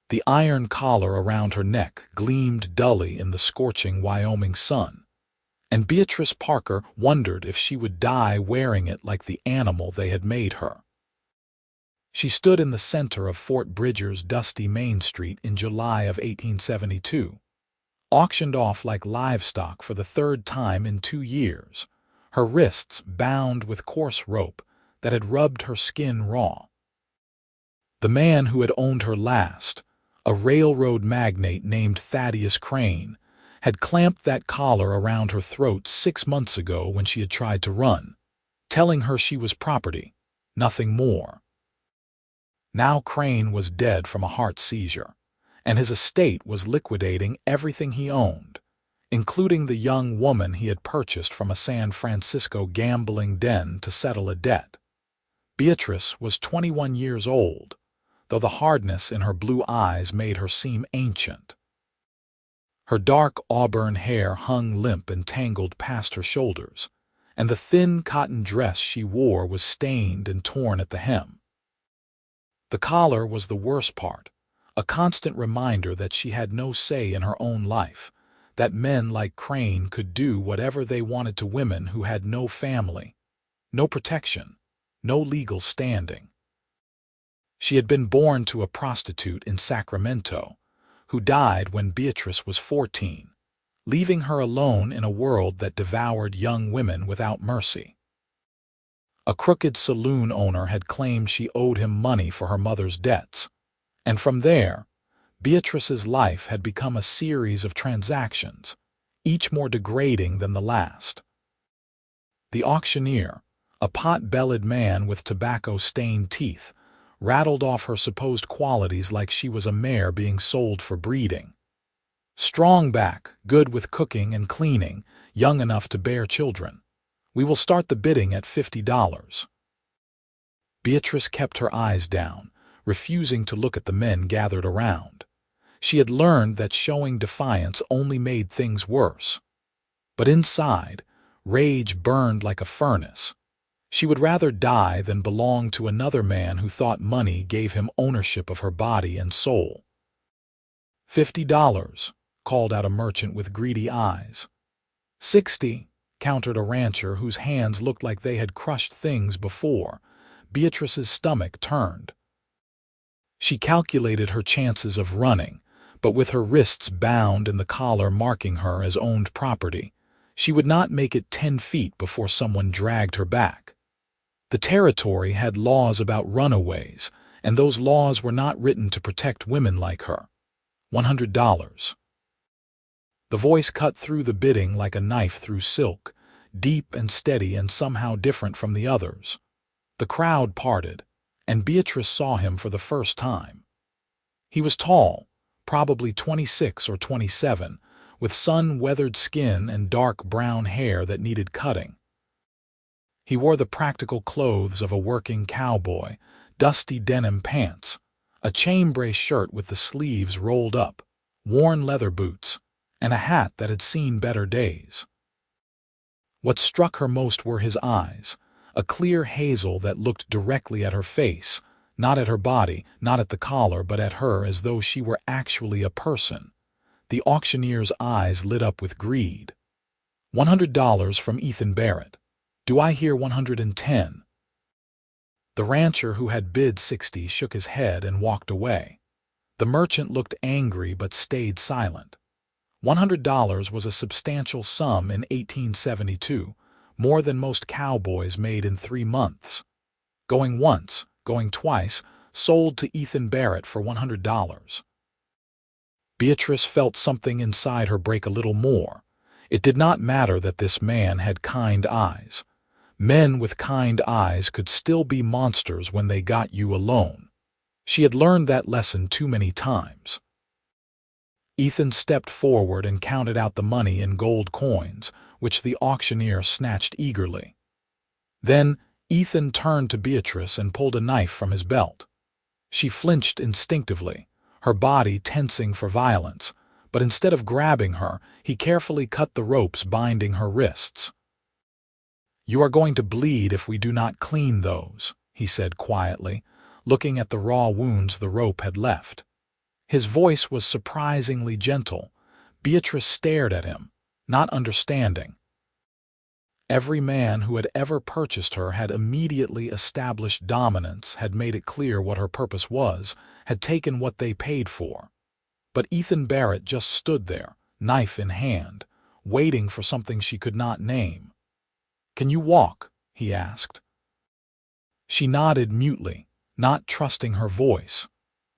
The iron collar around her neck gleamed dully in the scorching Wyoming sun, and Beatrice Parker wondered if she would die wearing it like the animal they had made her. She stood in the center of Fort Bridger's dusty Main Street in July of 1872, auctioned off like livestock for the third time in 2 years, her wrists bound with coarse rope that had rubbed her skin raw. The man who had owned her last, a railroad magnate named Thaddeus Crane, had clamped that collar around her throat 6 months ago when she had tried to run, telling her she was property, nothing more. Now Crane was dead from a heart seizure, and his estate was liquidating everything he owned, including the young woman he had purchased from a San Francisco gambling den to settle a debt. Beatrice was 21 years old, though the hardness in her blue eyes made her seem ancient. Her dark auburn hair hung limp and tangled past her shoulders, and the thin cotton dress she wore was stained and torn at the hem. The collar was the worst part, a constant reminder that she had no say in her own life, that men like Crane could do whatever they wanted to women who had no family, no protection, no legal standing. She had been born to a prostitute in Sacramento, who died when Beatrice was 14, leaving her alone in a world that devoured young women without mercy. A crooked saloon owner had claimed she owed him money for her mother's debts, and from there, Beatrice's life had become a series of transactions, each more degrading than the last. The auctioneer, a pot-bellied man with tobacco-stained teeth, rattled off her supposed qualities like she was a mare being sold for breeding. Strong back, good with cooking and cleaning, young enough to bear children. We will start the bidding at $50. Beatrice kept her eyes down, refusing to look at the men gathered around. She had learned that showing defiance only made things worse. But inside, rage burned like a furnace. She would rather die than belong to another man who thought money gave him ownership of her body and soul. $50, called out a merchant with greedy eyes. 60, countered a rancher whose hands looked like they had crushed things before. Beatrice's stomach turned. She calculated her chances of running, but with her wrists bound and the collar marking her as owned property, she would not make it 10 feet before someone dragged her back. The territory had laws about runaways, and those laws were not written to protect women like her. $100. The voice cut through the bidding like a knife through silk, deep and steady and somehow different from the others. The crowd parted, and Beatrice saw him for the first time. He was tall, probably 26 or 27, with sun-weathered skin and dark brown hair that needed cutting. He wore the practical clothes of a working cowboy, dusty denim pants, a chambray shirt with the sleeves rolled up, worn leather boots, and a hat that had seen better days. What struck her most were his eyes, a clear hazel that looked directly at her face, not at her body, not at the collar, but at her as though she were actually a person. The auctioneer's eyes lit up with greed. $100 from Ethan Barrett. Do I hear 110? The rancher who had bid 60 shook his head and walked away. The merchant looked angry but stayed silent. $100 was a substantial sum in 1872, more than most cowboys made in 3 months. Going once, going twice, sold to Ethan Barrett for $100. Beatrice felt something inside her break a little more. It did not matter that this man had kind eyes. Men with kind eyes could still be monsters when they got you alone. She had learned that lesson too many times. Ethan stepped forward and counted out the money in gold coins, which the auctioneer snatched eagerly. Then Ethan turned to Beatrice and pulled a knife from his belt. She flinched instinctively, her body tensing for violence, but instead of grabbing her, he carefully cut the ropes binding her wrists. "You are going to bleed if we do not clean those," he said quietly, looking at the raw wounds the rope had left. His voice was surprisingly gentle. Beatrice stared at him, not understanding. Every man who had ever purchased her had immediately established dominance, had made it clear what her purpose was, had taken what they paid for. But Ethan Barrett just stood there, knife in hand, waiting for something she could not name. "Can you walk?" he asked. She nodded mutely, not trusting her voice.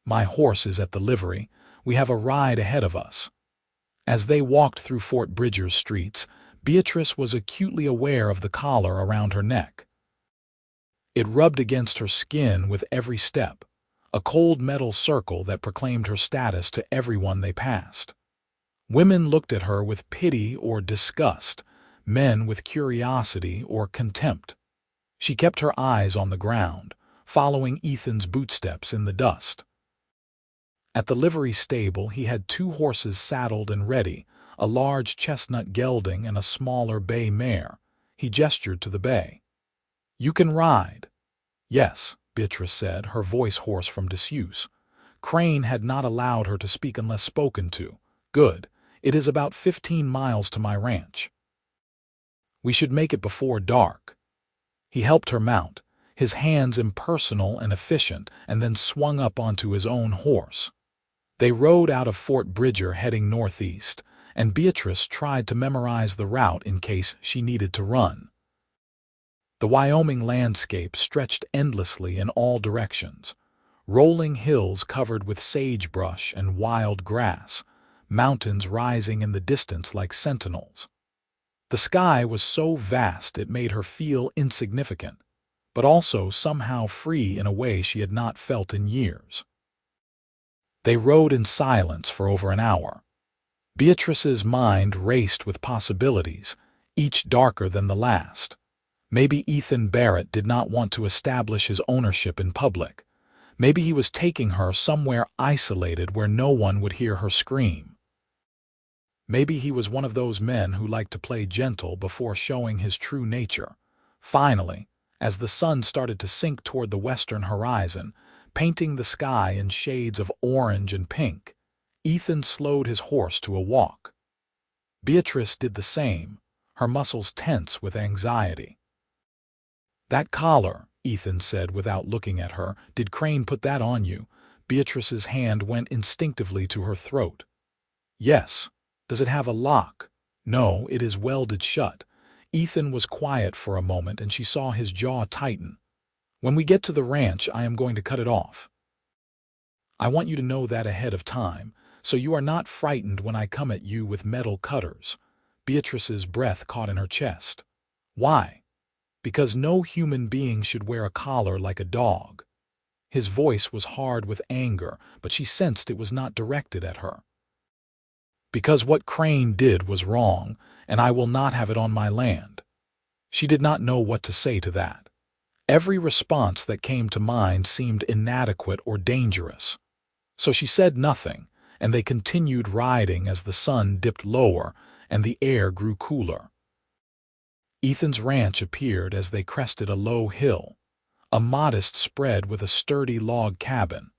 "My horse is at the livery. We have a ride ahead of us." As they walked through Fort Bridger's streets, Beatrice was acutely aware of the collar around her neck. It rubbed against her skin with every step, a cold metal circle that proclaimed her status to everyone they passed. Women looked at her with pity or disgust, men with curiosity or contempt. She kept her eyes on the ground, following Ethan's bootsteps in the dust. At the livery stable he had 2 horses saddled and ready, a large chestnut gelding and a smaller bay mare. He gestured to the bay. "You can ride." "Yes," Beatrice said, her voice hoarse from disuse. Crane had not allowed her to speak unless spoken to. "Good. It is about 15 miles to my ranch. We should make it before dark." He helped her mount, his hands impersonal and efficient, and then swung up onto his own horse. They rode out of Fort Bridger heading northeast, and Beatrice tried to memorize the route in case she needed to run. The Wyoming landscape stretched endlessly in all directions. Rolling hills covered with sagebrush and wild grass, mountains rising in the distance like sentinels. The sky was so vast it made her feel insignificant, but also somehow free in a way she had not felt in years. They rode in silence for over an hour. Beatrice's mind raced with possibilities, each darker than the last. Maybe Ethan Barrett did not want to establish his ownership in public. Maybe he was taking her somewhere isolated where no one would hear her scream. Maybe he was one of those men who liked to play gentle before showing his true nature. Finally, as the sun started to sink toward the western horizon, painting the sky in shades of orange and pink, Ethan slowed his horse to a walk. Beatrice did the same, her muscles tense with anxiety. "That collar," Ethan said without looking at her. "Did Crane put that on you?" Beatrice's hand went instinctively to her throat. "Yes." "Does it have a lock?" "No, it is welded shut." Ethan was quiet for a moment and she saw his jaw tighten. "When we get to the ranch, I am going to cut it off. I want you to know that ahead of time, so you are not frightened when I come at you with metal cutters." Beatrice's breath caught in her chest. "Why?" "Because no human being should wear a collar like a dog." His voice was hard with anger, but she sensed it was not directed at her. "Because what Crane did was wrong, and I will not have it on my land." She did not know what to say to that. Every response that came to mind seemed inadequate or dangerous. So she said nothing, and they continued riding as the sun dipped lower and the air grew cooler. Ethan's ranch appeared as they crested a low hill, a modest spread with a sturdy log cabin,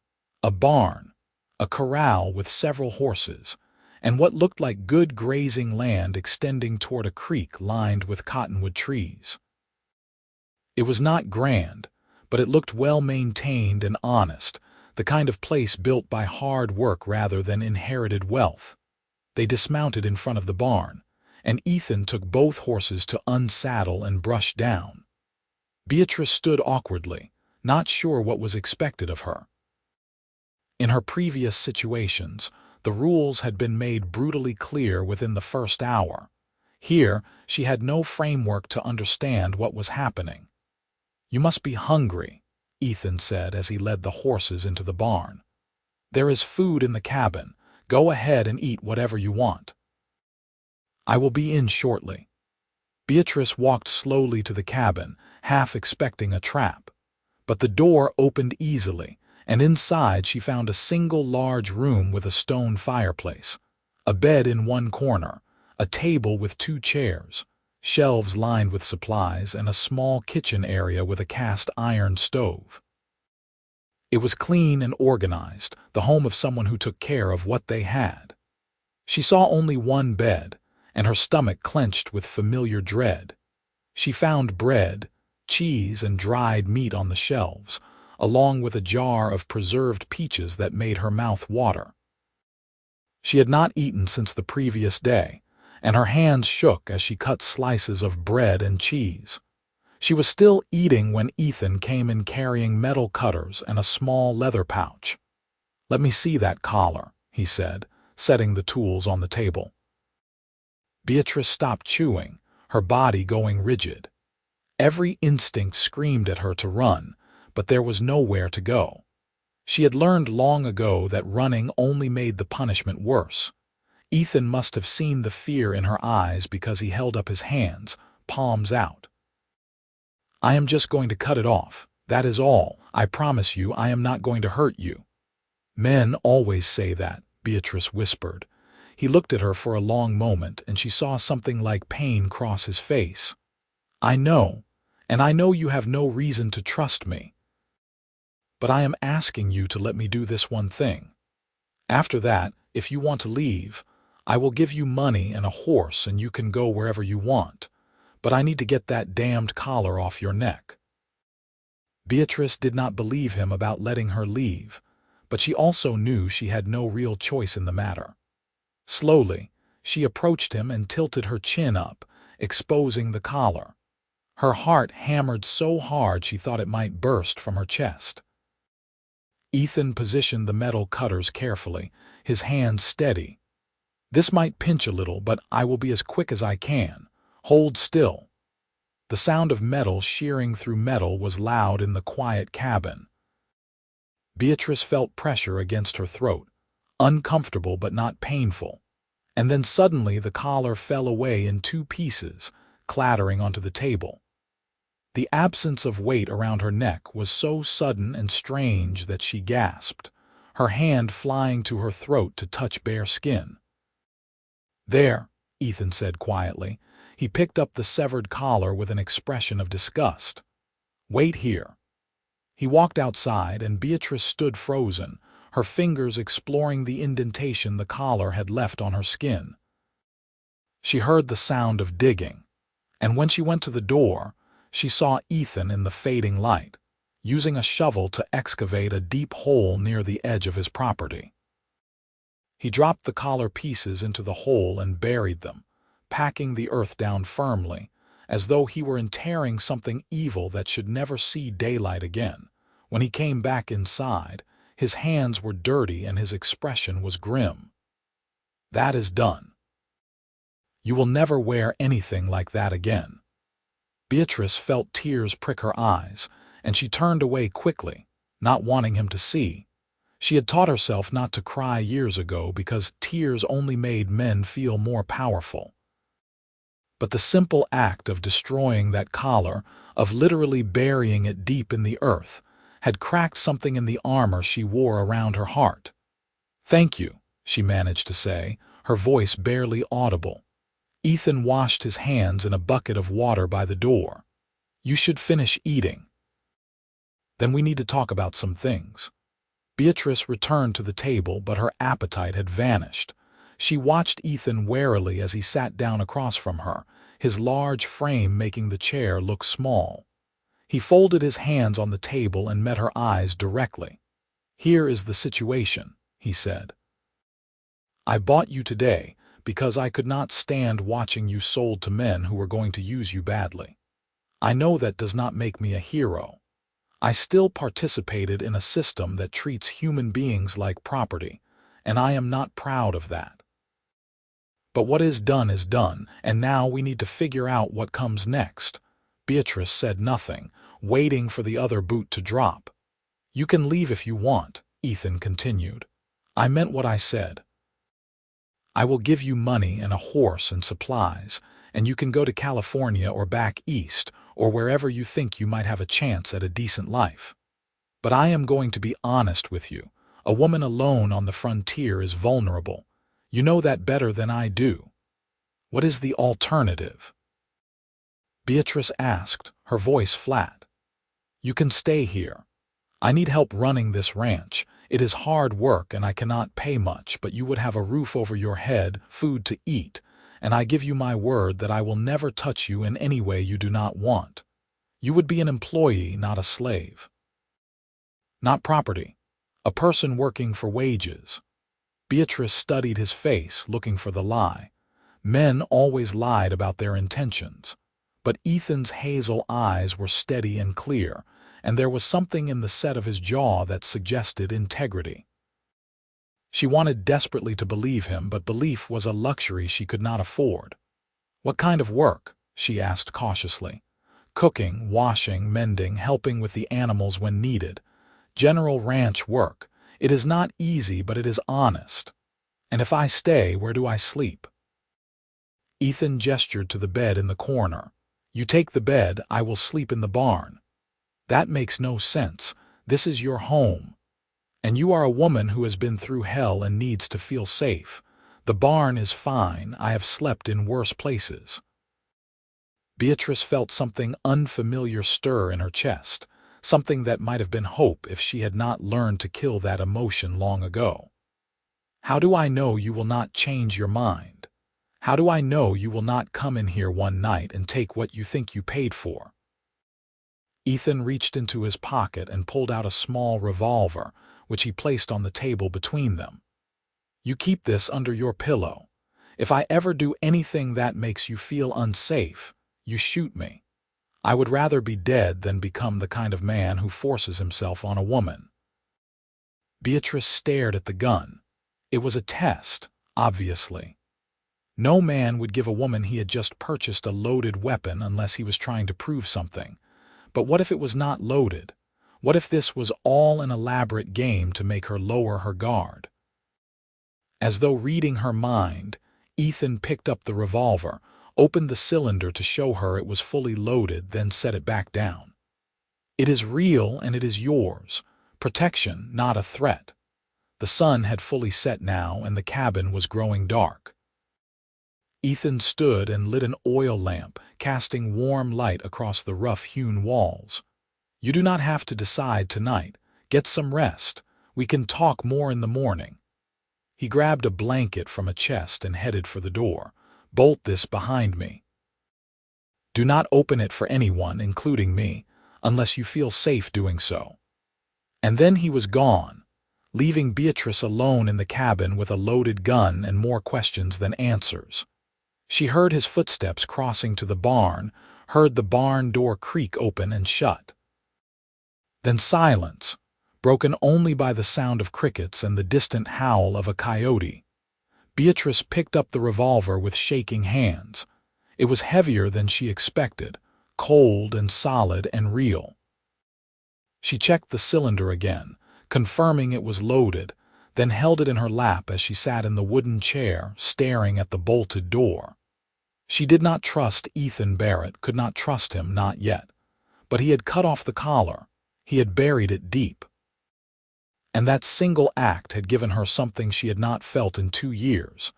a barn, a corral with several horses, and what looked like good grazing land extending toward a creek lined with cottonwood trees. It was not grand, but it looked well-maintained and honest, the kind of place built by hard work rather than inherited wealth. They dismounted in front of the barn, and Ethan took both horses to unsaddle and brush down. Beatrice stood awkwardly, not sure what was expected of her. In her previous situations, the rules had been made brutally clear within the first hour. Here, she had no framework to understand what was happening. "You must be hungry," Ethan said as he led the horses into the barn. "There is food in the cabin. Go ahead and eat whatever you want. I will be in shortly." Beatrice walked slowly to the cabin, half expecting a trap. But the door opened easily, and inside she found a single large room with a stone fireplace, a bed in one corner, a table with 2 chairs, shelves lined with supplies, and a small kitchen area with a cast iron stove. It was clean and organized, the home of someone who took care of what they had. She saw only one bed, and her stomach clenched with familiar dread. She found bread, cheese, and dried meat on the shelves, along with a jar of preserved peaches that made her mouth water. She had not eaten since the previous day, and her hands shook as she cut slices of bread and cheese. She was still eating when Ethan came in carrying metal cutters and a small leather pouch. "Let me see that collar," he said, setting the tools on the table. Beatrice stopped chewing, her body going rigid. Every instinct screamed at her to run, but there was nowhere to go. She had learned long ago that running only made the punishment worse. Ethan must have seen the fear in her eyes because he held up his hands, palms out. "I am just going to cut it off. That is all. I promise you I am not going to hurt you." "Men always say that," Beatrice whispered. He looked at her for a long moment, and she saw something like pain cross his face. "I know, and I know you have no reason to trust me. But I am asking you to let me do this one thing. After that, if you want to leave, I will give you money and a horse and you can go wherever you want. But I need to get that damned collar off your neck." Beatrice did not believe him about letting her leave, but she also knew she had no real choice in the matter. Slowly, she approached him and tilted her chin up, exposing the collar. Her heart hammered so hard she thought it might burst from her chest. Ethan positioned the metal cutters carefully, his hands steady. "This might pinch a little, but I will be as quick as I can. Hold still." The sound of metal shearing through metal was loud in the quiet cabin. Beatrice felt pressure against her throat, uncomfortable but not painful. And then suddenly the collar fell away in two pieces, clattering onto the table. The absence of weight around her neck was so sudden and strange that she gasped, her hand flying to her throat to touch bare skin. "There," Ethan said quietly. He picked up the severed collar with an expression of disgust. "Wait here." He walked outside, and Beatrice stood frozen, her fingers exploring the indentation the collar had left on her skin. She heard the sound of digging, and when she went to the door, she saw Ethan in the fading light, using a shovel to excavate a deep hole near the edge of his property. He dropped the collar pieces into the hole and buried them, packing the earth down firmly, as though he were interring something evil that should never see daylight again. When he came back inside, his hands were dirty and his expression was grim. "That is done. You will never wear anything like that again." Beatrice felt tears prick her eyes, and she turned away quickly, not wanting him to see. She had taught herself not to cry years ago because tears only made men feel more powerful. But the simple act of destroying that collar, of literally burying it deep in the earth, had cracked something in the armor she wore around her heart. "Thank you," she managed to say, her voice barely audible. Ethan washed his hands in a bucket of water by the door. "You should finish eating. Then we need to talk about some things." Beatrice returned to the table, but her appetite had vanished. She watched Ethan warily as he sat down across from her, his large frame making the chair look small. He folded his hands on the table and met her eyes directly. "Here is the situation," he said. "I bought you today because I could not stand watching you sold to men who were going to use you badly. I know that does not make me a hero. I still participated in a system that treats human beings like property, and I am not proud of that. But what is done, and now we need to figure out what comes next." Beatrice said nothing, waiting for the other boot to drop. "You can leave if you want," Ethan continued. "I meant what I said. I will give you money and a horse and supplies, and you can go to California or back east, or wherever you think you might have a chance at a decent life. But I am going to be honest with you. A woman alone on the frontier is vulnerable. You know that better than I do. What is the alternative?" Beatrice asked, her voice flat. "You can stay here. I need help running this ranch. It is hard work and I cannot pay much, but you would have a roof over your head, food to eat, and I give you my word that I will never touch you in any way you do not want. You would be an employee, not a slave. Not property. A person working for wages. Beatrice studied his face, looking for the lie. Men always lied about their intentions. But Ethan's hazel eyes were steady and clear, and there was something in the set of his jaw that suggested integrity. She wanted desperately to believe him, but belief was a luxury she could not afford. "What kind of work?" she asked cautiously. "Cooking, washing, mending, helping with the animals when needed. General ranch work. It is not easy, but it is honest. And if I stay, where do I sleep?" Ethan gestured to the bed in the corner. "You take the bed, I will sleep in the barn." "That makes no sense. This is your home. And you are a woman who has been through hell and needs to feel safe. The barn is fine. I have slept in worse places." Beatrice felt something unfamiliar stir in her chest, something that might have been hope if she had not learned to kill that emotion long ago. "How do I know you will not change your mind? How do I know you will not come in here one night and take what you think you paid for?" Ethan reached into his pocket and pulled out a small revolver, which he placed on the table between them. "You keep this under your pillow. If I ever do anything that makes you feel unsafe, you shoot me. I would rather be dead than become the kind of man who forces himself on a woman." Beatrice stared at the gun. It was a test, obviously. No man would give a woman he had just purchased a loaded weapon unless he was trying to prove something. But what if it was not loaded? What if this was all an elaborate game to make her lower her guard? As though reading her mind, Ethan picked up the revolver, opened the cylinder to show her it was fully loaded, then set it back down. "It is real and it is yours. Protection, not a threat." The sun had fully set now and the cabin was growing dark. Ethan stood and lit an oil lamp, casting warm light across the rough-hewn walls. "You do not have to decide tonight. Get some rest. We can talk more in the morning." He grabbed a blanket from a chest and headed for the door. "Bolt this behind me. Do not open it for anyone, including me, unless you feel safe doing so." And then he was gone, leaving Beatrice alone in the cabin with a loaded gun and more questions than answers. She heard his footsteps crossing to the barn, heard the barn door creak open and shut. Then silence, broken only by the sound of crickets and the distant howl of a coyote. Beatrice picked up the revolver with shaking hands. It was heavier than she expected, cold and solid and real. She checked the cylinder again, confirming it was loaded, then held it in her lap as she sat in the wooden chair, staring at the bolted door. She did not trust Ethan Barrett, could not trust him, not yet. But he had cut off the collar. He had buried it deep. And that single act had given her something she had not felt in 2 years,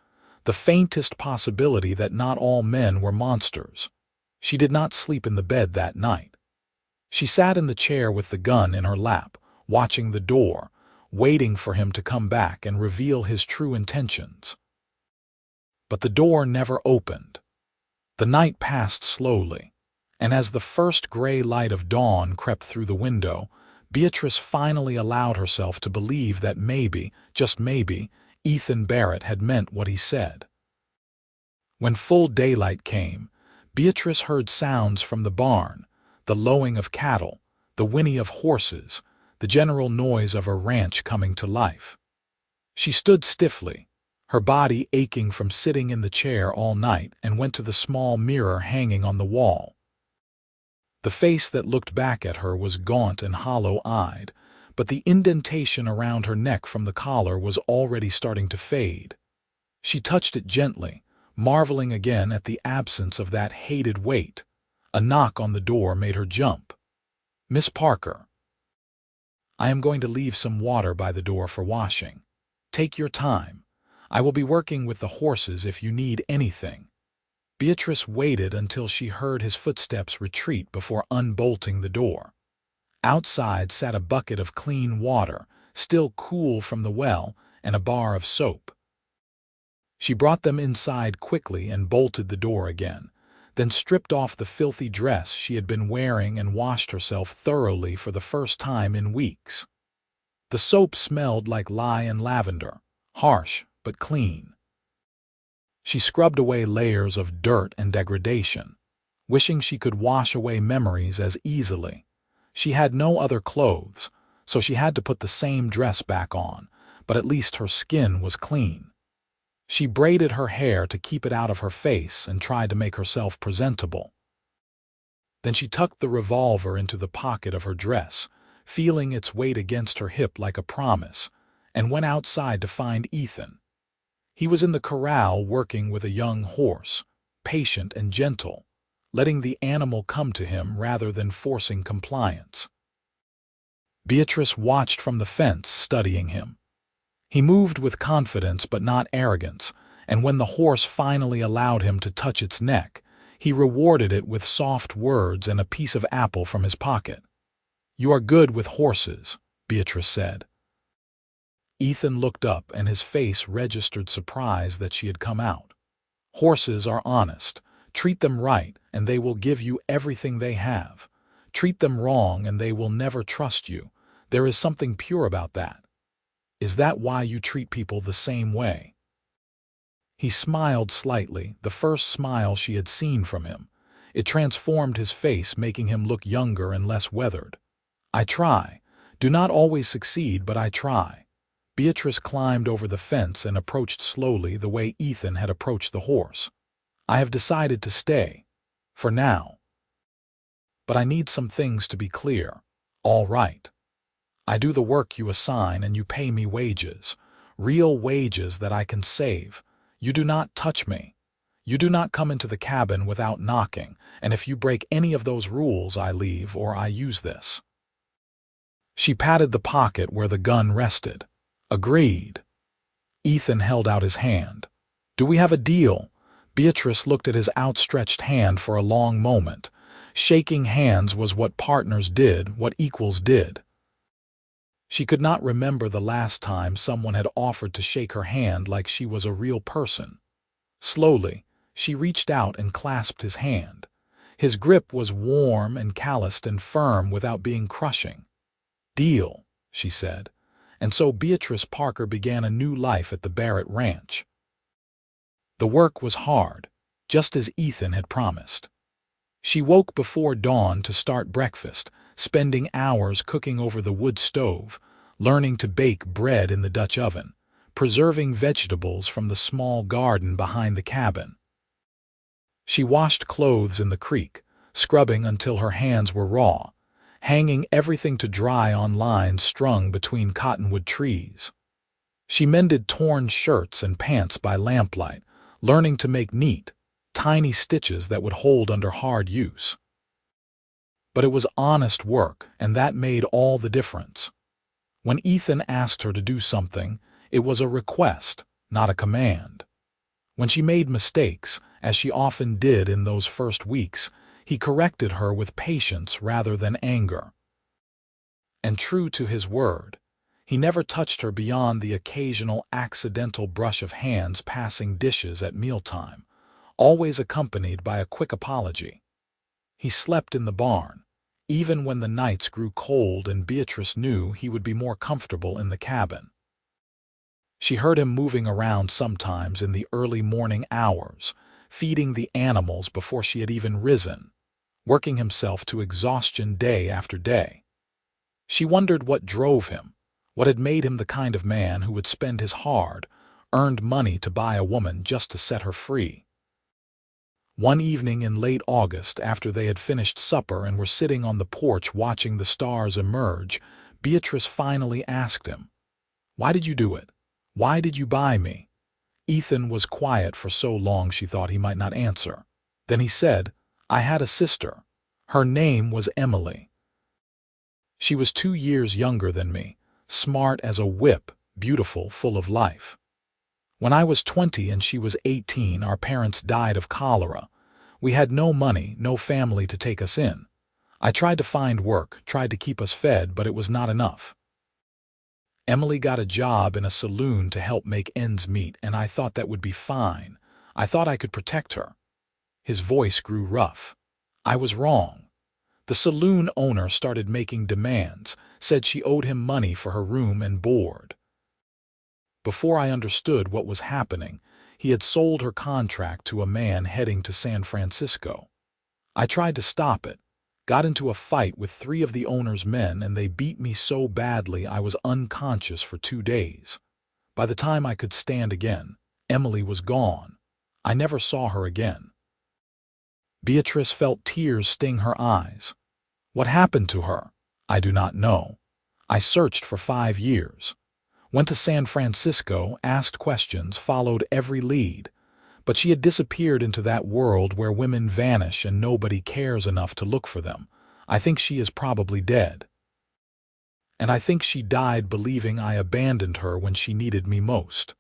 the faintest possibility that not all men were monsters. She did not sleep in the bed that night. She sat in the chair with the gun in her lap, watching the door, waiting for him to come back and reveal his true intentions. But the door never opened. The night passed slowly, and as the first gray light of dawn crept through the window, Beatrice finally allowed herself to believe that maybe, just maybe, Ethan Barrett had meant what he said. When full daylight came, Beatrice heard sounds from the barn, the lowing of cattle, the whinny of horses, the general noise of a ranch coming to life. She stood stiffly, her body aching from sitting in the chair all night, and went to the small mirror hanging on the wall. The face that looked back at her was gaunt and hollow-eyed, but the indentation around her neck from the collar was already starting to fade. She touched it gently, marveling again at the absence of that hated weight. A knock on the door made her jump. "Miss Parker." "I am going to leave some water by the door for washing. Take your time. I will be working with the horses if you need anything." Beatrice waited until she heard his footsteps retreat before unbolting the door. Outside sat a bucket of clean water, still cool from the well, and a bar of soap. She brought them inside quickly and bolted the door again, then stripped off the filthy dress she had been wearing and washed herself thoroughly for the first time in weeks. The soap smelled like lye and lavender, harsh but clean. She scrubbed away layers of dirt and degradation, wishing she could wash away memories as easily. She had no other clothes, so she had to put the same dress back on, but at least her skin was clean. She braided her hair to keep it out of her face and tried to make herself presentable. Then she tucked the revolver into the pocket of her dress, feeling its weight against her hip like a promise, and went outside to find Ethan. He was in the corral working with a young horse, patient and gentle, letting the animal come to him rather than forcing compliance. Beatrice watched from the fence, studying him. He moved with confidence but not arrogance, and when the horse finally allowed him to touch its neck, he rewarded it with soft words and a piece of apple from his pocket. "You are good with horses," Beatrice said. Ethan looked up and his face registered surprise that she had come out. "Horses are honest. Treat them right and they will give you everything they have. Treat them wrong and they will never trust you. There is something pure about that. Is that why you treat people the same way?" He smiled slightly, the first smile she had seen from him. It transformed his face, making him look younger and less weathered. "I try. Do not always succeed, but I try." Beatrice climbed over the fence and approached slowly the way Ethan had approached the horse. "I have decided to stay. For now. But I need some things to be clear. All right. I do the work you assign and you pay me wages. Real wages that I can save. You do not touch me. You do not come into the cabin without knocking, and if you break any of those rules, I leave or I use this." She patted the pocket where the gun rested. "Agreed." Ethan held out his hand. "Do we have a deal?" Beatrice looked at his outstretched hand for a long moment. Shaking hands was what partners did, what equals did. She could not remember the last time someone had offered to shake her hand like she was a real person. Slowly, she reached out and clasped his hand. His grip was warm and calloused and firm without being crushing. "Deal," she said, and so Beatrice Parker began a new life at the Barrett Ranch. The work was hard, just as Ethan had promised. She woke before dawn to start breakfast, spending hours cooking over the wood stove, learning to bake bread in the Dutch oven, preserving vegetables from the small garden behind the cabin. She washed clothes in the creek, scrubbing until her hands were raw, hanging everything to dry on lines strung between cottonwood trees. She mended torn shirts and pants by lamplight, learning to make neat, tiny stitches that would hold under hard use. But it was honest work, and that made all the difference. When Ethan asked her to do something, it was a request, not a command. When she made mistakes, as she often did in those first weeks, he corrected her with patience rather than anger. And true to his word, he never touched her beyond the occasional accidental brush of hands passing dishes at mealtime, always accompanied by a quick apology. He slept in the barn, even when the nights grew cold and Beatrice knew he would be more comfortable in the cabin. She heard him moving around sometimes in the early morning hours, feeding the animals before she had even risen, working himself to exhaustion day after day. She wondered what drove him, what had made him the kind of man who would spend his hard-earned money to buy a woman just to set her free. One evening in late August, after they had finished supper and were sitting on the porch watching the stars emerge, Beatrice finally asked him, "Why did you do it? Why did you buy me?" Ethan was quiet for so long she thought he might not answer. Then he said, "I had a sister. Her name was Emily. She was 2 years younger than me, smart as a whip, beautiful, full of life. When I was 20 and she was 18, our parents died of cholera. We had no money, no family to take us in. I tried to find work, tried to keep us fed, but it was not enough. Emily got a job in a saloon to help make ends meet, and I thought that would be fine. I thought I could protect her. His voice grew rough. I was wrong. The saloon owner started making demands, said she owed him money for her room and board. Before I understood what was happening, he had sold her contract to a man heading to San Francisco. I tried to stop it, got into a fight with 3 of the owner's men, and they beat me so badly I was unconscious for 2 days. By the time I could stand again, Emily was gone. I never saw her again. Beatrice felt tears sting her eyes. What happened to her? I do not know. I searched for 5 years. Went to San Francisco, asked questions, followed every lead. But she had disappeared into that world where women vanish and nobody cares enough to look for them. I think she is probably dead. And I think she died believing I abandoned her when she needed me most.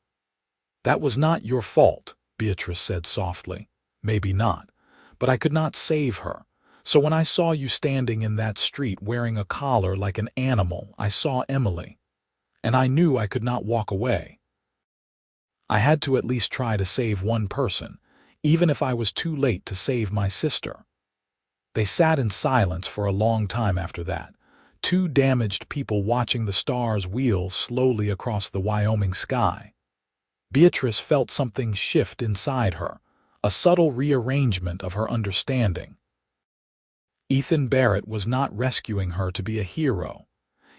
That was not your fault, Beatrice said softly. Maybe not. But I could not save her. So when I saw you standing in that street wearing a collar like an animal, I saw Emily. And I knew I could not walk away. I had to at least try to save one person, even if I was too late to save my sister. They sat in silence for a long time after that, 2 damaged people watching the stars wheel slowly across the Wyoming sky. Beatrice felt something shift inside her, a subtle rearrangement of her understanding. Ethan Barrett was not rescuing her to be a hero.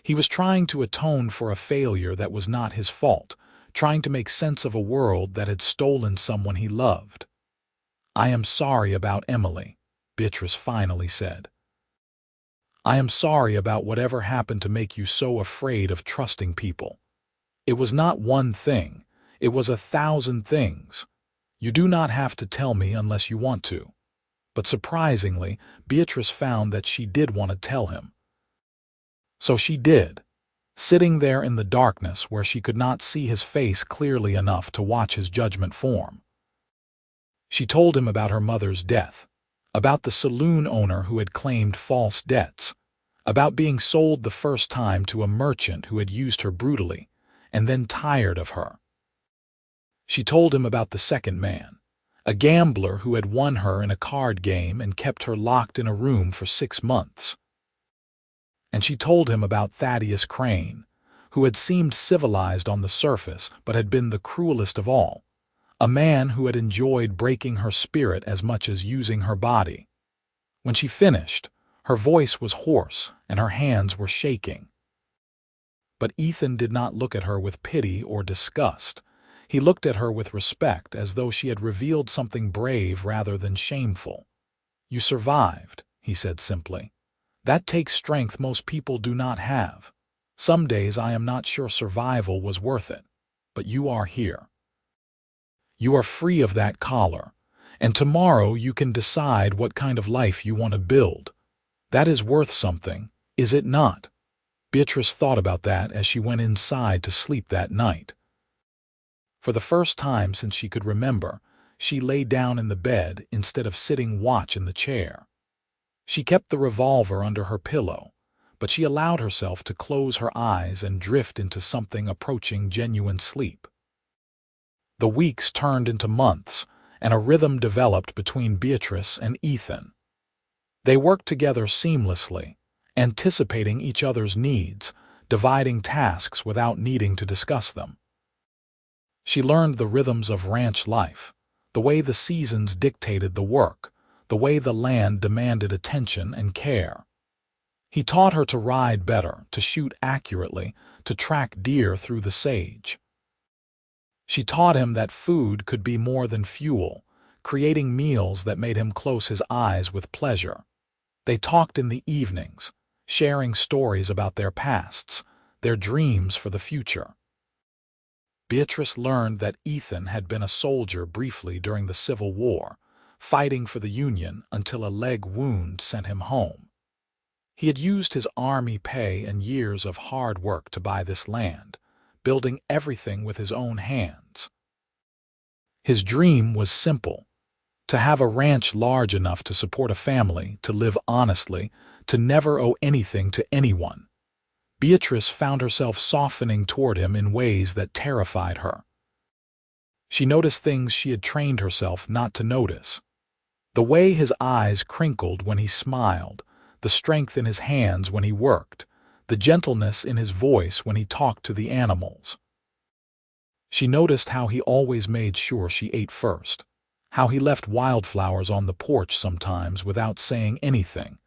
He was trying to atone for a failure that was not his fault, trying to make sense of a world that had stolen someone he loved. I am sorry about Emily, Beatrice finally said. I am sorry about whatever happened to make you so afraid of trusting people. It was not one thing, it was 1,000 things. You do not have to tell me unless you want to. But surprisingly, Beatrice found that she did want to tell him. So she did, sitting there in the darkness where she could not see his face clearly enough to watch his judgment form. She told him about her mother's death, about the saloon owner who had claimed false debts, about being sold the first time to a merchant who had used her brutally, and then tired of her. She told him about the second man, a gambler who had won her in a card game and kept her locked in a room for 6 months. And she told him about Thaddeus Crane, who had seemed civilized on the surface but had been the cruelest of all, a man who had enjoyed breaking her spirit as much as using her body. When she finished, her voice was hoarse and her hands were shaking. But Ethan did not look at her with pity or disgust. He looked at her with respect, as though she had revealed something brave rather than shameful. You survived, he said simply. That takes strength most people do not have. Some days I am not sure survival was worth it, but you are here. You are free of that collar, and tomorrow you can decide what kind of life you want to build. That is worth something, is it not? Beatrice thought about that as she went inside to sleep that night. For the first time since she could remember, she lay down in the bed instead of sitting watch in the chair. She kept the revolver under her pillow, but she allowed herself to close her eyes and drift into something approaching genuine sleep. The weeks turned into months, and a rhythm developed between Beatrice and Ethan. They worked together seamlessly, anticipating each other's needs, dividing tasks without needing to discuss them. She learned the rhythms of ranch life, the way the seasons dictated the work, the way the land demanded attention and care. He taught her to ride better, to shoot accurately, to track deer through the sage. She taught him that food could be more than fuel, creating meals that made him close his eyes with pleasure. They talked in the evenings, sharing stories about their pasts, their dreams for the future. Beatrice learned that Ethan had been a soldier briefly during the Civil War, fighting for the Union until a leg wound sent him home. He had used his army pay and years of hard work to buy this land, building everything with his own hands. His dream was simple: to have a ranch large enough to support a family, to live honestly, to never owe anything to anyone. Beatrice found herself softening toward him in ways that terrified her. She noticed things she had trained herself not to notice. The way his eyes crinkled when he smiled, the strength in his hands when he worked, the gentleness in his voice when he talked to the animals. She noticed how he always made sure she ate first, how he left wildflowers on the porch sometimes without saying anything,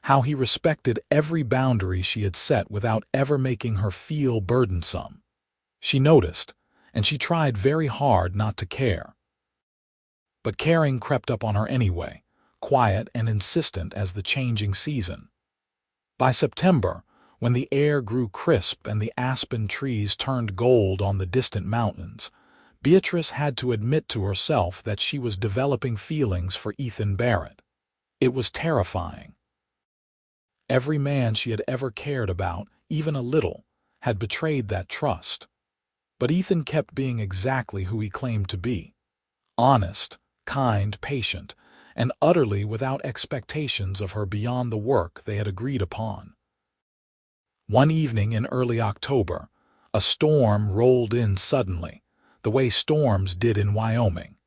how he respected every boundary she had set without ever making her feel burdensome. She noticed, and she tried very hard not to care. But caring crept up on her anyway, quiet and insistent as the changing season. By September, when the air grew crisp and the aspen trees turned gold on the distant mountains, Beatrice had to admit to herself that she was developing feelings for Ethan Barrett. It was terrifying. Every man she had ever cared about, even a little, had betrayed that trust. But Ethan kept being exactly who he claimed to be. Honest, kind, patient, and utterly without expectations of her beyond the work they had agreed upon. One evening in early October, a storm rolled in suddenly, the way storms did in Wyoming.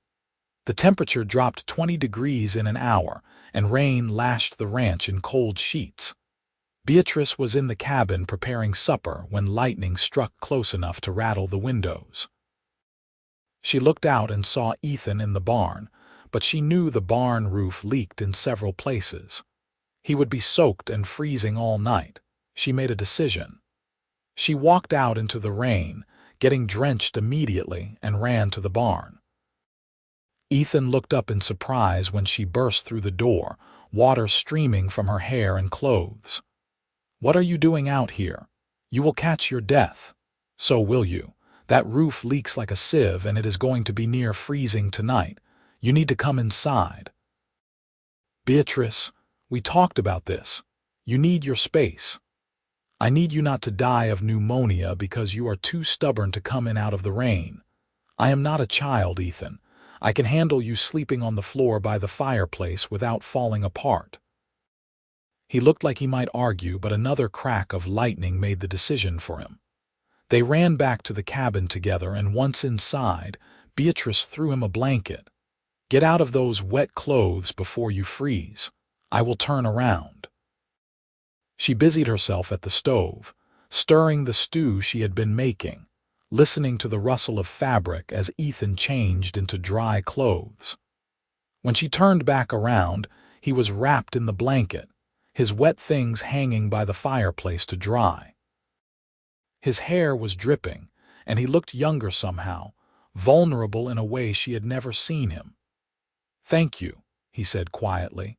The temperature dropped 20 degrees in an hour, and rain lashed the ranch in cold sheets. Beatrice was in the cabin preparing supper when lightning struck close enough to rattle the windows. She looked out and saw Ethan in the barn, but she knew the barn roof leaked in several places. He would be soaked and freezing all night. She made a decision. She walked out into the rain, getting drenched immediately, and ran to the barn. Ethan looked up in surprise when she burst through the door, water streaming from her hair and clothes. "What are you doing out here? You will catch your death." "So will you. That roof leaks like a sieve and it is going to be near freezing tonight. You need to come inside." "Beatrice, we talked about this. You need your space. I need you not to die of pneumonia because you are too stubborn to come in out of the rain. I am not a child, Ethan. I can handle you sleeping on the floor by the fireplace without falling apart." He looked like he might argue, but another crack of lightning made the decision for him. They ran back to the cabin together, and once inside, Beatrice threw him a blanket. "Get out of those wet clothes before you freeze. I will turn around." She busied herself at the stove, stirring the stew she had been making, listening to the rustle of fabric as Ethan changed into dry clothes. When she turned back around, he was wrapped in the blanket, his wet things hanging by the fireplace to dry. His hair was dripping, and he looked younger somehow, vulnerable in a way she had never seen him. "Thank you," he said quietly.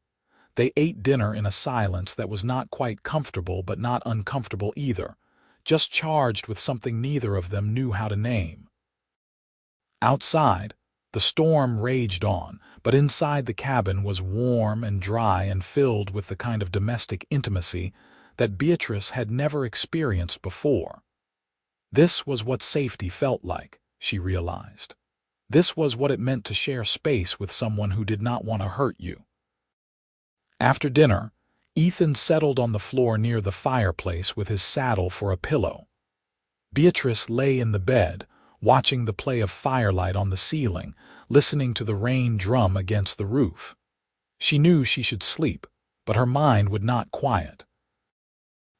They ate dinner in a silence that was not quite comfortable but not uncomfortable either, just charged with something neither of them knew how to name. Outside, the storm raged on, but inside the cabin was warm and dry and filled with the kind of domestic intimacy that Beatrice had never experienced before. This was what safety felt like, she realized. This was what it meant to share space with someone who did not want to hurt you. After dinner, Ethan settled on the floor near the fireplace with his saddle for a pillow. Beatrice lay in the bed, watching the play of firelight on the ceiling, listening to the rain drum against the roof. She knew she should sleep, but her mind would not quiet.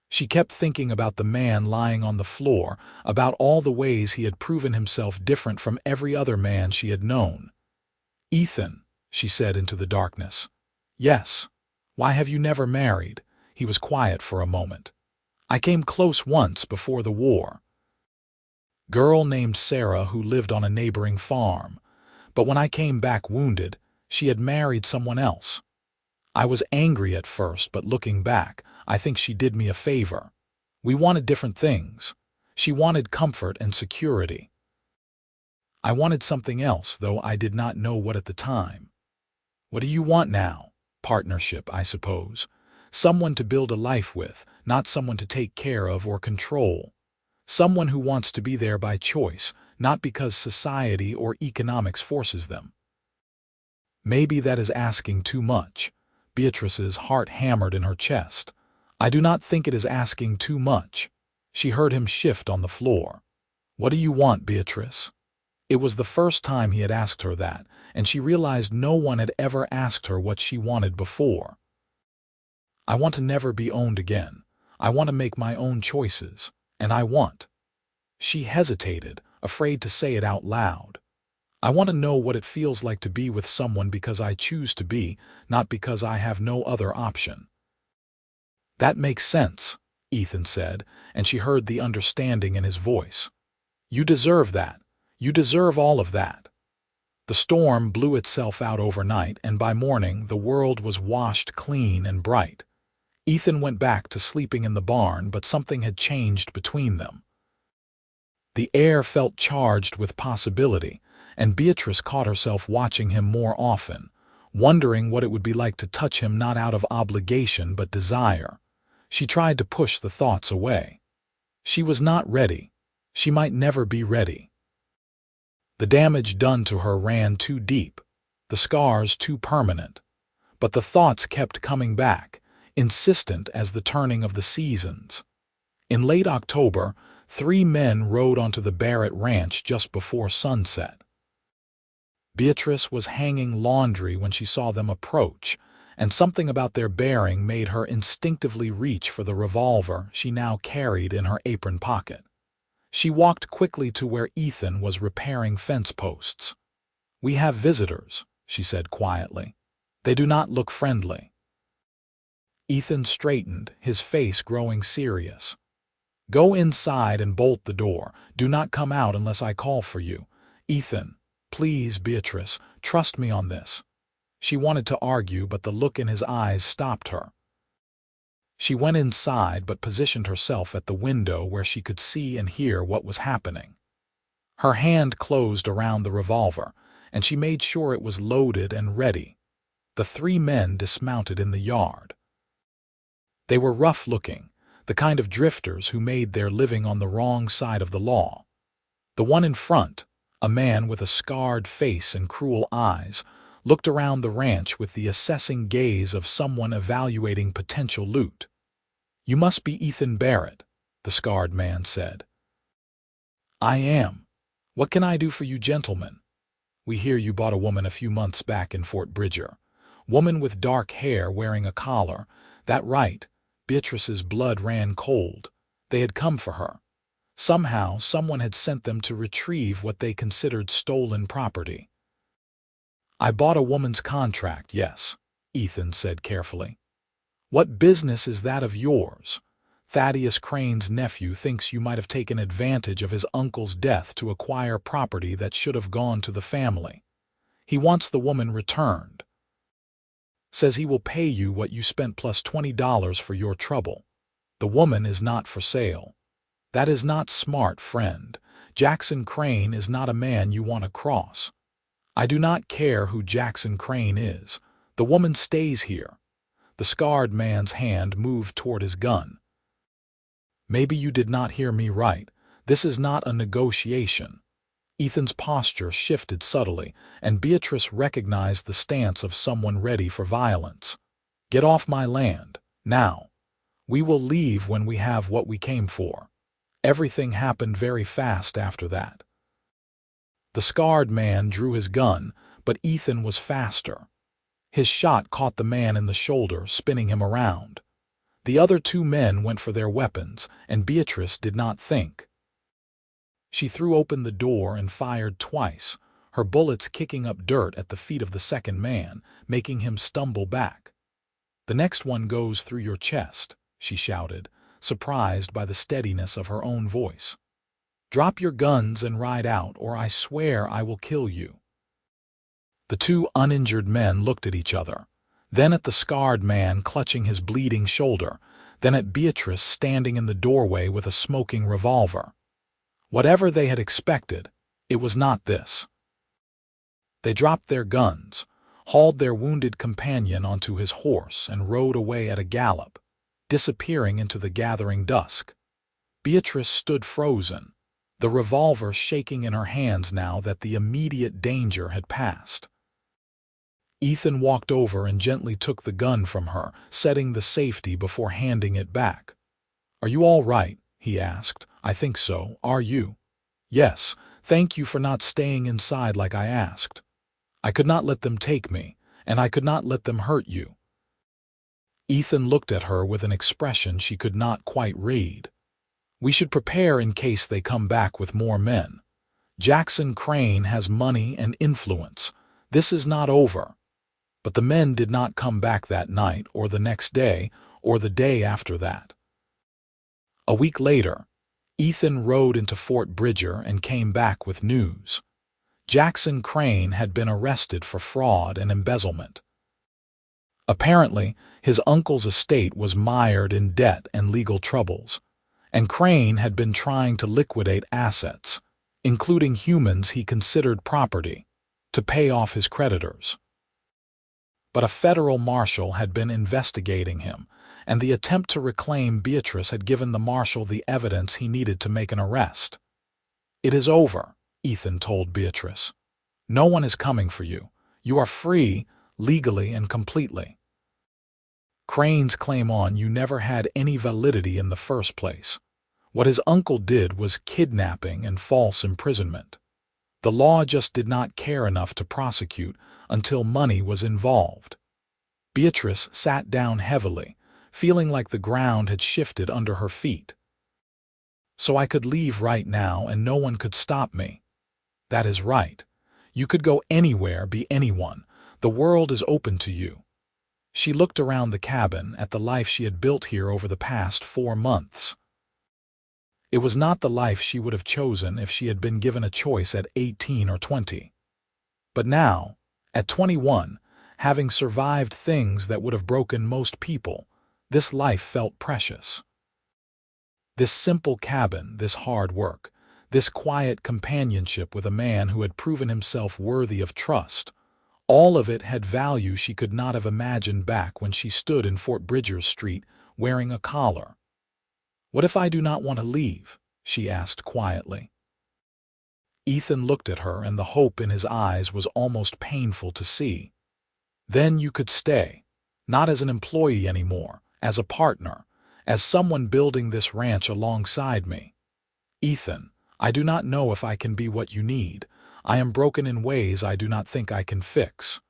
She kept thinking about the man lying on the floor, about all the ways he had proven himself different from every other man she had known. "Ethan," she said into the darkness. "Yes. Why have you never married?" He was quiet for a moment. "I came close once before the war. Girl named Sarah who lived on a neighboring farm. But when I came back wounded, she had married someone else. I was angry at first, but looking back, I think she did me a favor. We wanted different things. She wanted comfort and security. I wanted something else, though I did not know what at the time. What do you want now? Partnership, I suppose. Someone to build a life with, not someone to take care of or control. Someone who wants to be there by choice, not because society or economics forces them." Maybe that is asking too much. Beatrice's heart hammered in her chest. I do not think it is asking too much. She heard him shift on the floor. What do you want, Beatrice? It was the first time he had asked her that, and she realized no one had ever asked her what she wanted before. I want to never be owned again. I want to make my own choices, and I want. She hesitated, afraid to say it out loud. I want to know what it feels like to be with someone because I choose to be, not because I have no other option. That makes sense, Ethan said, and she heard the understanding in his voice. You deserve that. You deserve all of that. The storm blew itself out overnight, and by morning the world was washed clean and bright. Ethan went back to sleeping in the barn, but something had changed between them. The air felt charged with possibility, and Beatrice caught herself watching him more often, wondering what it would be like to touch him not out of obligation but desire. She tried to push the thoughts away. She was not ready. She might never be ready. The damage done to her ran too deep, the scars too permanent. But the thoughts kept coming back, insistent as the turning of the seasons. In late October, 3 men rode onto the Barrett ranch just before sunset. Beatrice was hanging laundry when she saw them approach, and something about their bearing made her instinctively reach for the revolver she now carried in her apron pocket. She walked quickly to where Ethan was repairing fence posts. "We have visitors," she said quietly. "They do not look friendly." Ethan straightened, his face growing serious. "Go inside and bolt the door. Do not come out unless I call for you. Ethan, please, Beatrice, trust me on this." She wanted to argue, but the look in his eyes stopped her. She went inside but positioned herself at the window where she could see and hear what was happening. Her hand closed around the revolver, and she made sure it was loaded and ready. The 3 men dismounted in the yard. They were rough-looking, the kind of drifters who made their living on the wrong side of the law. The one in front, a man with a scarred face and cruel eyes, looked around the ranch with the assessing gaze of someone evaluating potential loot. "You must be Ethan Barrett," the scarred man said. "I am. What can I do for you gentlemen? We hear you bought a woman a few months back in Fort Bridger. Woman with dark hair wearing a collar. That right." Beatrice's blood ran cold. They had come for her. Somehow, someone had sent them to retrieve what they considered stolen property. "I bought a woman's contract, yes," Ethan said carefully. "What business is that of yours? Thaddeus Crane's nephew thinks you might have taken advantage of his uncle's death to acquire property that should have gone to the family. He wants the woman returned. Says he will pay you what you spent plus $20 for your trouble. The woman is not for sale. That is not smart, friend. Jackson Crane is not a man you want to cross. I do not care who Jackson Crane is. The woman stays here." The scarred man's hand moved toward his gun. "Maybe you did not hear me right. This is not a negotiation." Ethan's posture shifted subtly, and Beatrice recognized the stance of someone ready for violence. "Get off my land, now. We will leave when we have what we came for." Everything happened very fast after that. The scarred man drew his gun, but Ethan was faster. His shot caught the man in the shoulder, spinning him around. The other 2 men went for their weapons, and Beatrice did not think. She threw open the door and fired twice, her bullets kicking up dirt at the feet of the second man, making him stumble back. "The next one goes through your chest," she shouted, surprised by the steadiness of her own voice. "Drop your guns and ride out, or I swear I will kill you." The 2 uninjured men looked at each other, then at the scarred man clutching his bleeding shoulder, then at Beatrice standing in the doorway with a smoking revolver. Whatever they had expected, it was not this. They dropped their guns, hauled their wounded companion onto his horse, and rode away at a gallop, disappearing into the gathering dusk. Beatrice stood frozen, the revolver shaking in her hands now that the immediate danger had passed. Ethan walked over and gently took the gun from her, setting the safety before handing it back. "Are you all right?" he asked. "I think so. Are you?" "Yes, thank you for not staying inside like I asked. I could not let them take me, and I could not let them hurt you." Ethan looked at her with an expression she could not quite read. "We should prepare in case they come back with more men. Jackson Crane has money and influence. This is not over." But the men did not come back that night, or the next day, or the day after that. A week later, Ethan rode into Fort Bridger and came back with news. Jackson Crane had been arrested for fraud and embezzlement. Apparently, his uncle's estate was mired in debt and legal troubles, and Crane had been trying to liquidate assets, including humans he considered property, to pay off his creditors. But a federal marshal had been investigating him, and the attempt to reclaim Beatrice had given the marshal the evidence he needed to make an arrest. "It is over," Ethan told Beatrice. "No one is coming for you. You are free, legally and completely. Crane's claim on you never had any validity in the first place. What his uncle did was kidnapping and false imprisonment. The law just did not care enough to prosecute until money was involved." Beatrice sat down heavily, feeling like the ground had shifted under her feet. "So I could leave right now and no one could stop me." "That is right. You could go anywhere, be anyone. The world is open to you." She looked around the cabin at the life she had built here over the past 4 months. It was not the life she would have chosen if she had been given a choice at 18 or 20. But now, at 21, having survived things that would have broken most people, this life felt precious. This simple cabin, this hard work, this quiet companionship with a man who had proven himself worthy of trust, all of it had value she could not have imagined back when she stood in Fort Bridger Street wearing a collar. "What if I do not want to leave?" she asked quietly. Ethan looked at her, and the hope in his eyes was almost painful to see. "Then you could stay, not as an employee anymore, as a partner, as someone building this ranch alongside me. Ethan, I do not know if I can be what you need. I am broken in ways I do not think I can fix."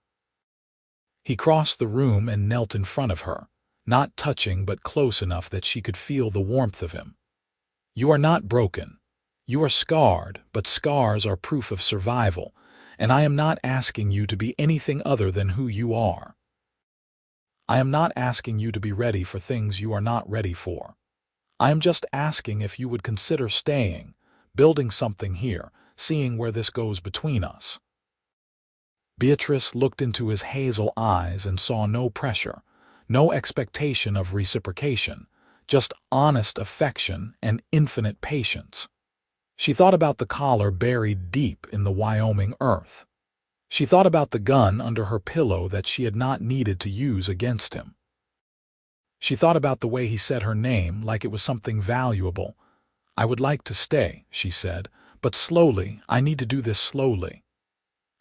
He crossed the room and knelt in front of her, not touching but close enough that she could feel the warmth of him. "You are not broken. You are scarred, but scars are proof of survival, and I am not asking you to be anything other than who you are. I am not asking you to be ready for things you are not ready for. I am just asking if you would consider staying, building something here, seeing where this goes between us." Beatrice looked into his hazel eyes and saw no pressure, no expectation of reciprocation, just honest affection and infinite patience. She thought about the collar buried deep in the Wyoming earth. She thought about the gun under her pillow that she had not needed to use against him. She thought about the way he said her name like it was something valuable. "I would like to stay," she said, "but slowly. I need to do this slowly."